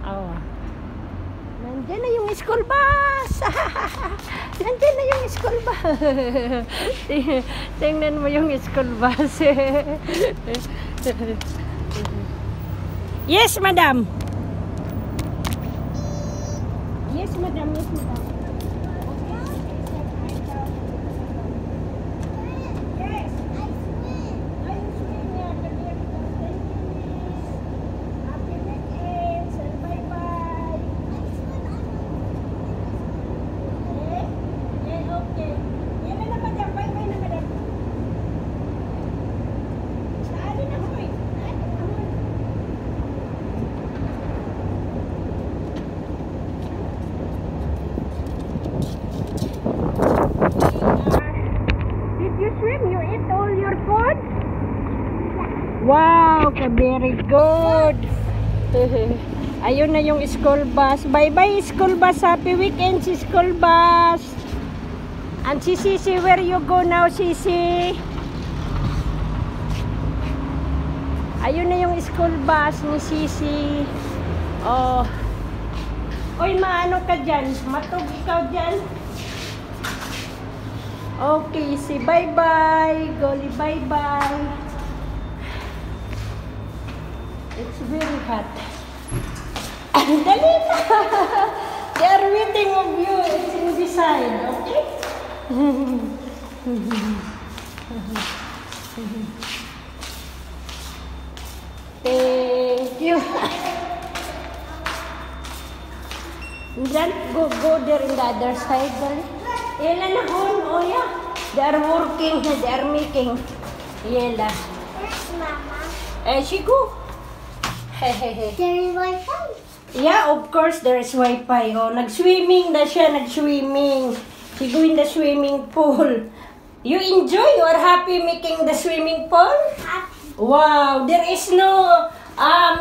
Oh. Nandiyan na yung school bus. Nandiyan na yung school bus. Tingnan mo yung school bus. Yes, madam. Yes, madam. Yes, madam. Wow, very good. Ayun na yung school bus. Bye-bye school bus. Happy weekend, school bus. And si Sisi, where you go now, Sisi? Ayun na yung school bus ni Sisi. Oh. Oy, maano ka dyan? Matog ikaw dyan? Okay, si bye-bye. Goli, bye-bye. It's very hot. Dali na! They are waiting of you. It's in the side, okay? Thank you. Then go there in the other side, dali. Yela na hon, oh yeah. They are working, they are making. Yela. Where's Mama? She go. There is Wi-Fi? Yeah, of course there is Wi-Fi. Oh, nag-swimming na siya, nag-swimming. She go in the swimming pool. You enjoy? You are happy making the swimming pool? Happy. Wow, there is no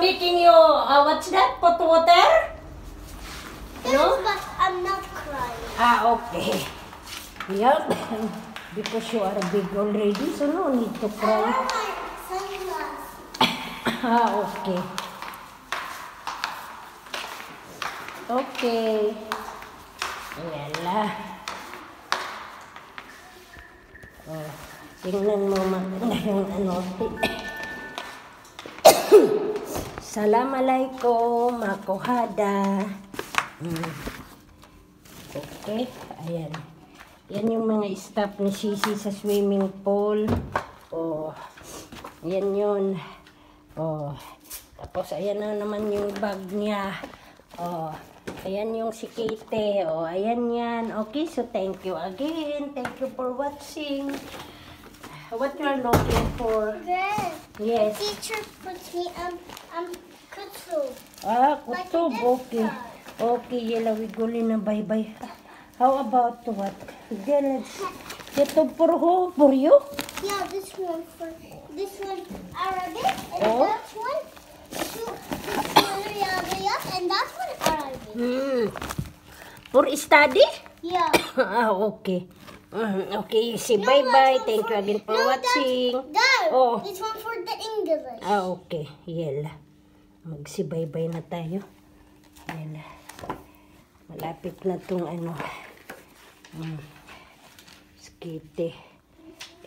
making you, what's that, pot water? No? But I'm not crying. Okay. Yeah, because you are big already, so no need to I cry. wear my sunglasses. Okay. Okay. Yala. Oh, tingnan mo maganda yung ano. Assalamualaikum, makuhada. Okay, ayan. Yan yung mga staff ni Sisi sa swimming pool. Oh, yan yun. Oh, tapos ayan na naman yung bag niya. Oh, ayan yung si Kate. Oh, ayan yan. Okay, so thank you again. Thank you for watching. What you are looking for? Then Yes. the teacher puts me kutub. Kutub. Okay. Okay, yellow. We go na bye-bye. How about what? Then let's kutub for who? For you? Yeah, this one Arabic, and Oh. that one Riyadiyat, and that one Arabic. For study? Yeah. Okay. Okay, say bye-bye. Thank you again for watching. Dad, Oh. this one for the English. Okay. Yela. Magsi-bye-bye na tayo. Yela. Malapit na tong ano. Skite.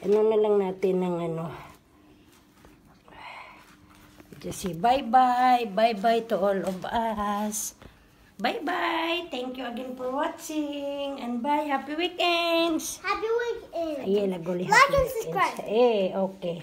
Ano na lang natin ng ano. Just say bye-bye. Bye-bye to all of us. Bye-bye. Thank you again for watching. And bye. Happy weekends. Happy weekend. Ayan, naguli. Like and subscribe. Okay.